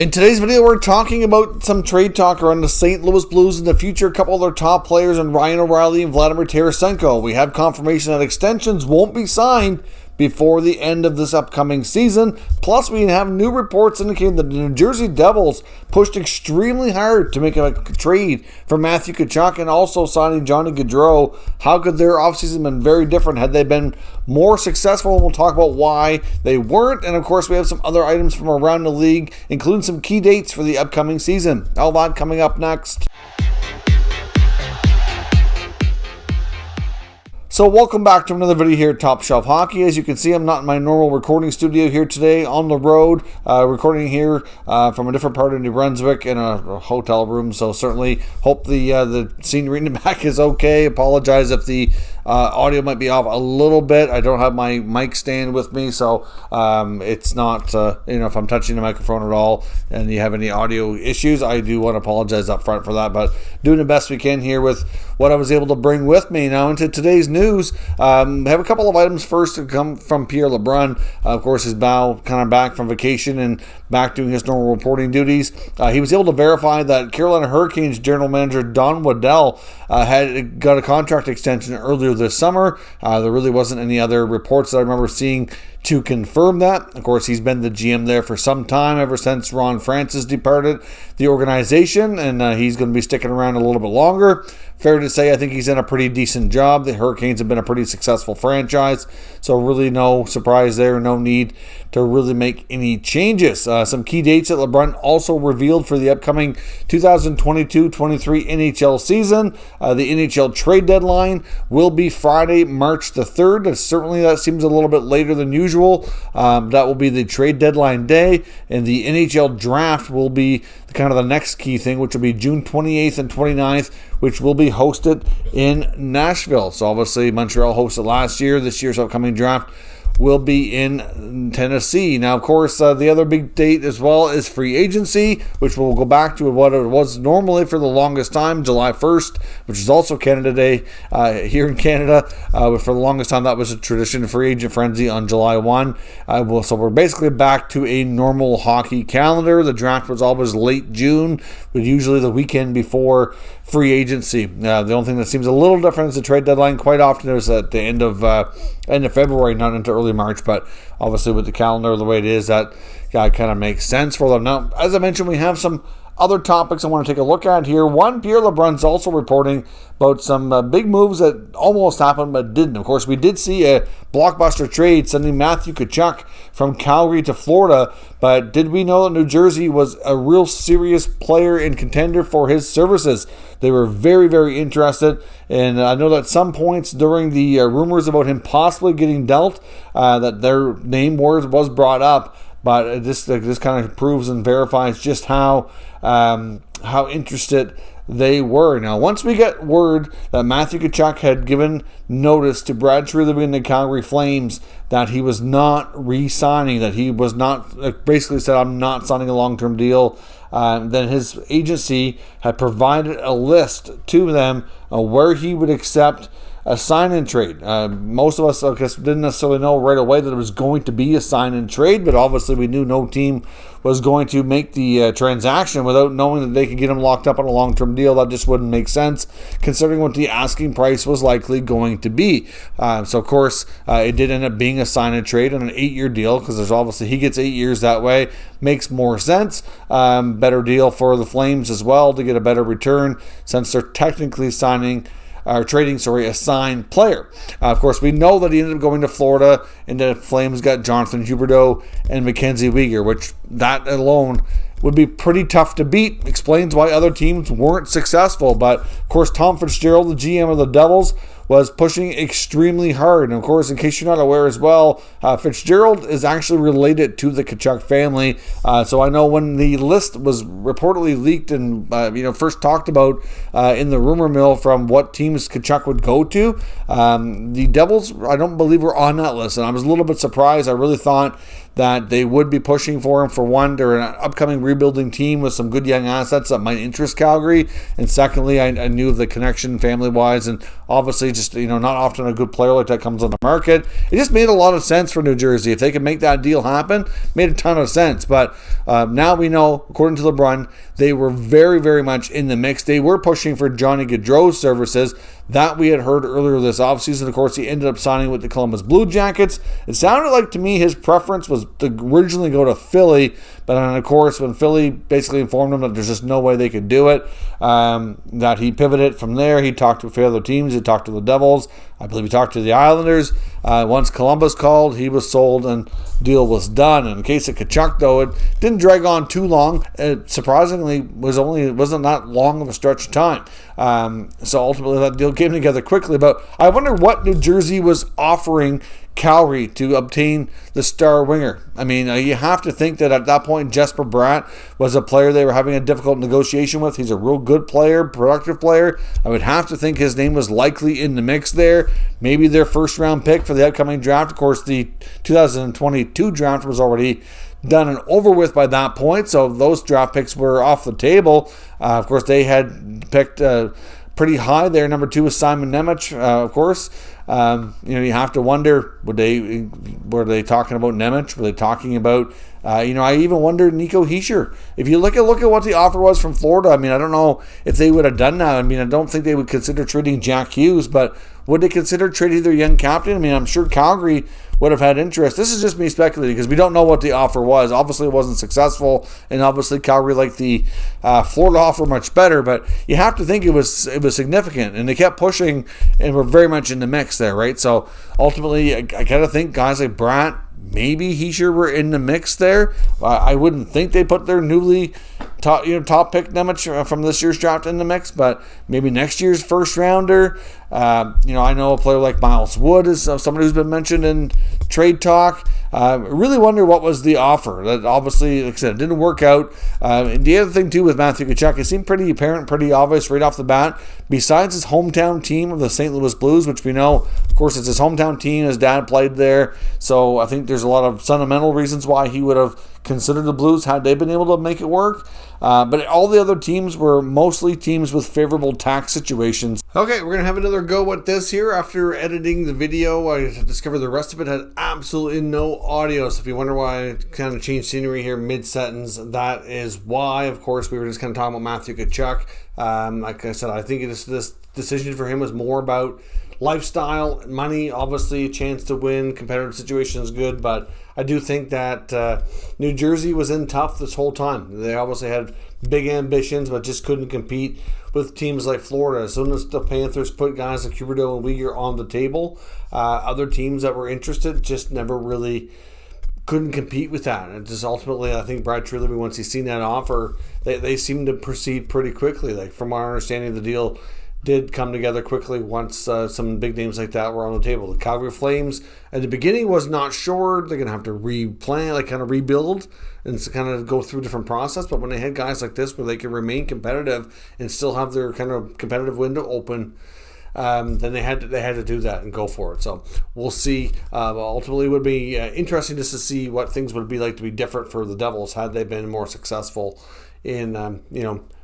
In today's video, we're talking about some trade talk around the St. Louis Blues in the future, a couple of their top players, and Ryan O'Reilly and Vladimir Tarasenko. We have confirmation that extensions won't be signed before the end of this upcoming season. Plus, we have new reports indicating that the New Jersey Devils pushed extremely hard to make a trade for Matthew Tkachuk and also signing Johnny Gaudreau. How could their offseason been very different had they been more successful? We'll talk about why they weren't. And of course, we have some other items from around the league, including some key dates for the upcoming season. All that coming up next. So welcome back to another video here at Top Shelf Hockey. As you can see, I'm not in my normal recording studio here today, on the road, recording here from a different part of New Brunswick in a hotel room. So certainly hope the scenery in the back is okay. Apologize if the audio might be off a little bit. I don't have my mic stand with me, so it's not, if I'm touching the microphone at all and you have any audio issues, I do want to apologize up front for that, but doing the best we can here with what I was able to bring with me. Now into today's news, I have a couple of items first to come from Pierre LeBrun. Of course, his bow kind of back from vacation and back doing his normal reporting duties. He was able to verify that Carolina Hurricanes general manager Don Waddell had got a contract extension earlier this summer. There really wasn't any other reports that I remember seeing to confirm that. Of course, he's been the GM there for some time, ever since Ron Francis departed the organization, and he's going to be sticking around a little bit longer. Fair to say, I think he's in a pretty decent job. The Hurricanes have been a pretty successful franchise, so really no surprise there, no need to really make any changes. Some key dates that LeBrun also revealed for the upcoming 2022-23 NHL season. The NHL trade deadline will be Friday, March the 3rd. Certainly that seems a little bit later than usual. That will be the trade deadline day, and the NHL draft will be kind of the next key thing, which will be June 28th and 29th, which will be hosted in Nashville. So obviously Montreal hosted last year. This year's upcoming draft will be in Tennessee. Now, of course, the other big date as well is free agency, which we'll go back to what it was normally for the longest time, July 1st, which is also Canada Day here in Canada. But for the longest time, that was a tradition, free agent frenzy on July 1. So we're basically back to a normal hockey calendar. The draft was always late June, but usually the weekend before free agency. The only thing that seems a little different is the trade deadline. Quite often is at the end of February, not into early March, but obviously with the calendar the way it is, that kind of makes sense for them. Now, as I mentioned, we have some other topics I want to take a look at here. One, Pierre LeBrun's also reporting about some big moves that almost happened but didn't. Of course, we did see a blockbuster trade sending Matthew Tkachuk from Calgary to Florida, but did we know that New Jersey was a real serious player and contender for his services? They were very, very interested, and I know that at some points during the rumors about him possibly getting dealt, that their name was brought up. But this kind of proves and verifies just how interested they were. Now, once we get word that Matthew Tkachuk had given notice to Brad Treliving and the Calgary Flames that he was not re-signing, that he was not, basically said, I'm not signing a long-term deal, then his agency had provided a list to them where he would accept a sign-and trade. Most of us, I guess, didn't necessarily know right away that it was going to be a sign-and trade, but obviously we knew no team was going to make the transaction without knowing that they could get him locked up on a long-term deal. That just wouldn't make sense, considering what the asking price was likely going to be. So, of course, it did end up being a sign-and trade on an 8-year deal, because there's obviously, he gets 8 years that way. Makes more sense. Better deal for the Flames as well to get a better return, since they're technically trading a signed player. Of course, we know that he ended up going to Florida, and the Flames got Jonathan Huberdeau and Mackenzie Weegar, which that alone would be pretty tough to beat. Explains why other teams weren't successful. But, of course, Tom Fitzgerald, the GM of the Devils, was pushing extremely hard. And, of course, in case you're not aware as well, Fitzgerald is actually related to the Tkachuk family. So I know when the list was reportedly leaked and first talked about in the rumor mill from what teams Tkachuk would go to, the Devils, I don't believe, were on that list. And I was a little bit surprised. I really thought that they would be pushing for him. For one, they're an upcoming rebuilding team with some good young assets that might interest Calgary. And secondly, I knew of the connection family-wise, and obviously just just, not often a good player like that comes on the market. It just made a lot of sense for New Jersey. If they could make that deal happen, made a ton of sense. But now we know, according to LeBrun, they were very, very much in the mix. They were pushing for Johnny Gaudreau's services. That we had heard earlier this offseason. Of course, he ended up signing with the Columbus Blue Jackets. It sounded like to me his preference was to originally go to Philly, but then of course when Philly basically informed him that there's just no way they could do it, that he pivoted from there. He talked to a few other teams. He talked to the Devils. I believe he talked to the Islanders. Once Columbus called, he was sold and deal was done. In the case of Tkachuk, though, it didn't drag on too long. It surprisingly wasn't that long of a stretch of time. So ultimately that deal came together quickly. But I wonder what New Jersey was offering Calgary to obtain the star winger. I mean, you have to think that at that point Jesper Bratt was a player they were having a difficult negotiation with. He's a real good player, productive player. I would have to think his name was likely in the mix there. Maybe their first round pick for the upcoming draft. Of course, the 2022 draft was already done and over with by that point, so those draft picks were off the table. Of course, they had picked pretty high there. Number 2 was Simon Nemec, of course. You have to wonder, were they talking about Nemec? Were they talking about, I even wonder Nico Hischier. If you look at what the offer was from Florida, I mean, I don't know if they would have done that. I mean, I don't think they would consider trading Jack Hughes, but would they consider trading their young captain? I mean, I'm sure Calgary would have had interest. This is just me speculating because we don't know what the offer was. Obviously, it wasn't successful, and obviously Calgary liked the Florida offer much better. But you have to think it was significant, and they kept pushing, and were very much in the mix there, right? So ultimately, I gotta think guys like Bratt, maybe Hischier were in the mix there. I wouldn't think they put their newly top pick Nemec from this year's draft in the mix, but maybe next year's first rounder. I know a player like Miles Wood is somebody who's been mentioned in trade talk. Really wonder what was the offer. That obviously, like I said, it didn't work out. And the other thing too with Matthew Tkachuk, it seemed pretty apparent, pretty obvious right off the bat. Besides his hometown team of the St. Louis Blues, which we know, of course, it's his hometown team. His dad played there, so I think there's a lot of sentimental reasons why he would have considered the Blues had they been able to make it work. But all the other teams were mostly teams with favorable tax situations. Okay, we're going to have another go at this here. After editing the video, I discovered the rest of it had absolutely no audio. So if you wonder why I kind of changed scenery here mid-sentence, that is why. Of course, we were just kind of talking about Matthew Tkachuk. Like I said, I think this decision for him was more about lifestyle, money. Obviously, a chance to win, competitive situation is good, but I do think that New Jersey was in tough this whole time. They obviously had big ambitions, but just couldn't compete with teams like Florida. As soon as the Panthers put guys like Huberdeau and Uyghur on the table, other teams that were interested just never really couldn't compete with that. And just ultimately, I think Brad Treliving, once he's seen that offer, they seemed to proceed pretty quickly. Like, from our understanding, the deal did come together quickly once some big names like that were on the table. The Calgary Flames at the beginning was not sure. They're going to have to replan, kind of rebuild and kind of go through a different process. But when they had guys like this where they can remain competitive and still have their kind of competitive window open, then they had to do that and go for it. So we'll see. Ultimately, it would be interesting just to see what things would be like to be different for the Devils had they been more successful in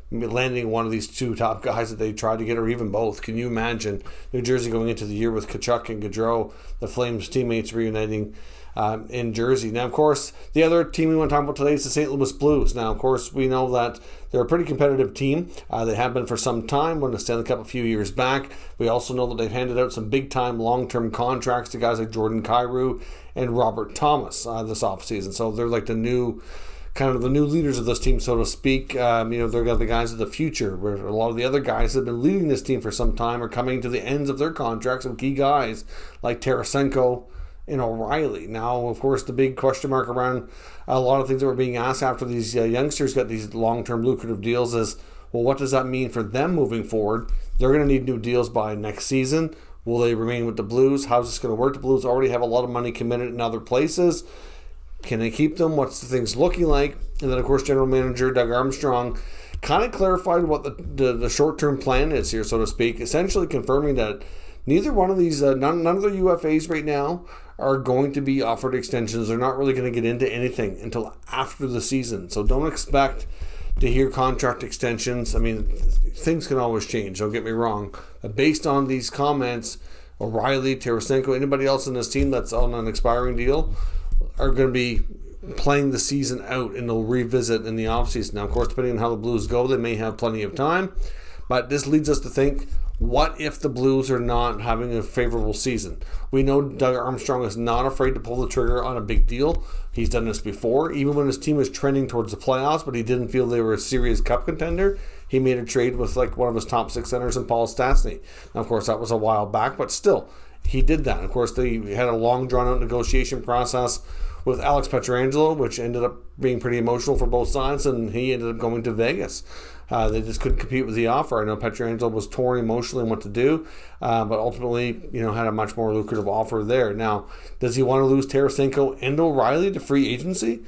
landing one of these two top guys that they tried to get, or even both. Can you imagine New Jersey going into the year with Tkachuk and Gaudreau, the Flames teammates reuniting in Jersey? Now, of course, the other team we want to talk about today is the St. Louis Blues. Now, of course, we know that they're a pretty competitive team. They have been for some time, won the Stanley Cup a few years back. We also know that they've handed out some big-time long-term contracts to guys like Jordan Kyrou and Robert Thomas this offseason. So they're like the new leaders of this team, so to speak. They're got the guys of the future, where a lot of the other guys that have been leading this team for some time are coming to the ends of their contracts, and key guys like Tarasenko and O'Reilly. Now, of course, the big question mark around a lot of things that were being asked after these youngsters got these long-term lucrative deals is, well, what does that mean for them moving forward? They're going to need new deals by next season. Will they remain with the Blues? How's this going to work? The Blues already have a lot of money committed in other places. Can they keep them? What's the things looking like? And then, of course, General Manager Doug Armstrong kind of clarified what the short-term plan is here, so to speak, essentially confirming that neither one of these, none of the UFAs right now are going to be offered extensions. They're not really going to get into anything until after the season. So don't expect to hear contract extensions. I mean, things can always change, don't get me wrong. But based on these comments, O'Reilly, Tarasenko, anybody else in this team that's on an expiring deal are going to be playing the season out, and they'll revisit in the offseason. Now, of course, depending on how the Blues go, they may have plenty of time. But this leads us to think, what if the Blues are not having a favorable season? We know Doug Armstrong is not afraid to pull the trigger on a big deal. He's done this before, even when his team was trending towards the playoffs, but he didn't feel they were a serious cup contender. He made a trade with like one of his top 6 centers in Paul Stastny. Now, of course, that was a while back, but still, he did that. Of course, they had a long, drawn-out negotiation process with Alex Pietrangelo, which ended up being pretty emotional for both sides, and he ended up going to Vegas. They just couldn't compete with the offer. I know Pietrangelo was torn emotionally on what to do, but ultimately, had a much more lucrative offer there. Now, does he want to lose Tarasenko and O'Reilly to free agency?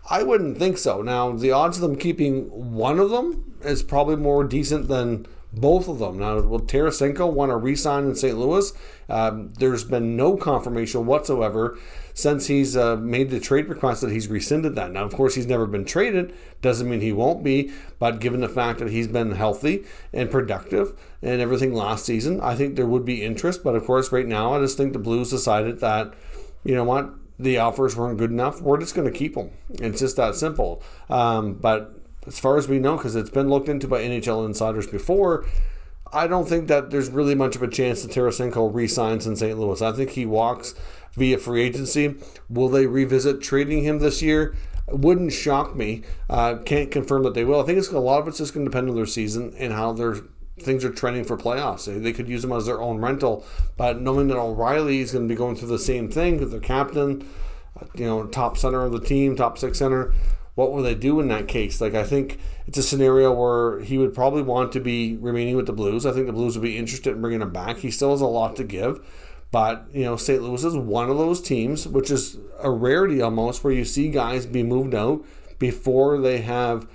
I wouldn't think so. Now, the odds of them keeping one of them is probably more decent than both of them. Now, will Tarasenko want to re-sign in St. Louis? There's been no confirmation whatsoever since he's made the trade request that he's rescinded that. Now, of course, he's never been traded. Doesn't mean he won't be. But given the fact that he's been healthy and productive and everything last season, I think there would be interest. But, of course, right now, I just think the Blues decided that, you know what, the offers weren't good enough. We're just going to keep them. It's just that simple. But as far as we know, because it's been looked into by NHL insiders before, I don't think that there's really much of a chance that Tarasenko re-signs in St. Louis. I think he walks via free agency. Will they revisit trading him this year? It wouldn't shock me. Can't confirm that they will. I think a lot of it's just going to depend on their season and how things are trending for playoffs. They could use him as their own rental, but knowing that O'Reilly is going to be going through the same thing with their captain, top center of the team, top 6 center, what will they do in that case? I think it's a scenario where he would probably want to be remaining with the Blues. I think the Blues would be interested in bringing him back. He still has a lot to give, but St. Louis is one of those teams, which is a rarity almost, where you see guys be moved out before they have,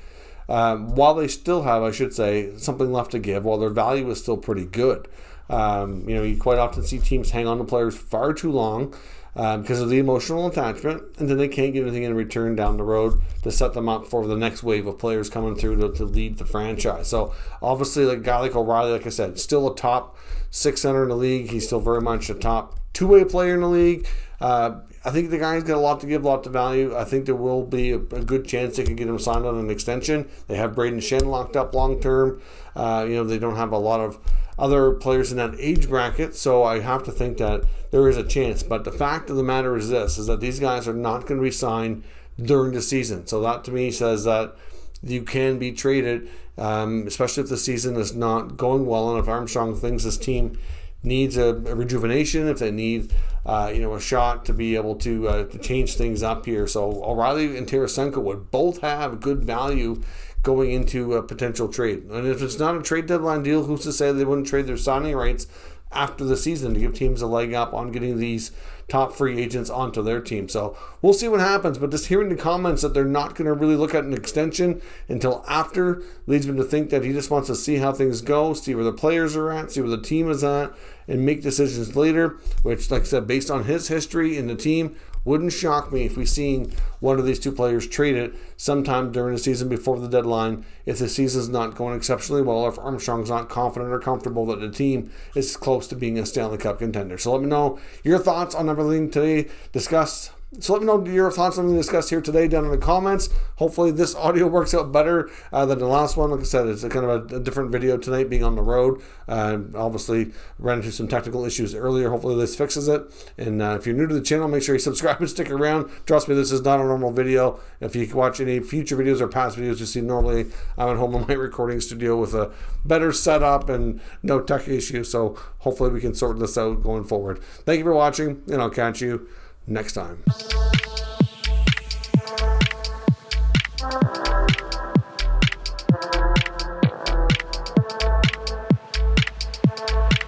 while they still have, I should say, something left to give, while their value is still pretty good. You quite often see teams hang on to players far too long because of the emotional attachment, and then they can't get anything in return down the road to set them up for the next wave of players coming through to lead the franchise. So obviously, a guy like O'Reilly, like I said, still a top 6 center in the league. He's still very much a top 2-way player in the league. I think the guy's got a lot to give, a lot to value. I think there will be a good chance they can get him signed on an extension. They have Braden Shen locked up long term. They don't have a lot of other players in that age bracket, so I have to think that there is a chance. But the fact of the matter is this, is that these guys are not going to be signed during the season. So that to me says that you can be traded, especially if the season is not going well, and if Armstrong thinks this team needs a rejuvenation, if they need a shot to be able to change things up here. So O'Reilly and Tarasenko would both have good value going into a potential trade. And if it's not a trade deadline deal, who's to say they wouldn't trade their signing rights after the season to give teams a leg up on getting these top free agents onto their team? So we'll see what happens, but just hearing the comments that they're not going to really look at an extension until after leads me to think that he just wants to see how things go, see where the players are at, see where the team is at, and make decisions later, which, like I said, based on his history in the team, wouldn't shock me if we seen one of these two players traded sometime during the season before the deadline if the season's not going exceptionally well, or if Armstrong's not confident or comfortable that the team is close to being a Stanley Cup contender. So let me know your thoughts on everything today discussed. So let me know your thoughts on everything discussed here today down in the comments. Hopefully this audio works out better than the last one. Like I said, it's a kind of a different video tonight, being on the road. Obviously ran into some technical issues earlier. Hopefully this fixes it. And if you're new to the channel, make sure you subscribe and stick around. Trust me, this is not a normal video. If you watch any future videos or past videos, you see normally I'm at home in my recording studio with a better setup and no tech issues. So hopefully we can sort this out going forward. Thank you for watching, and I'll catch you next time.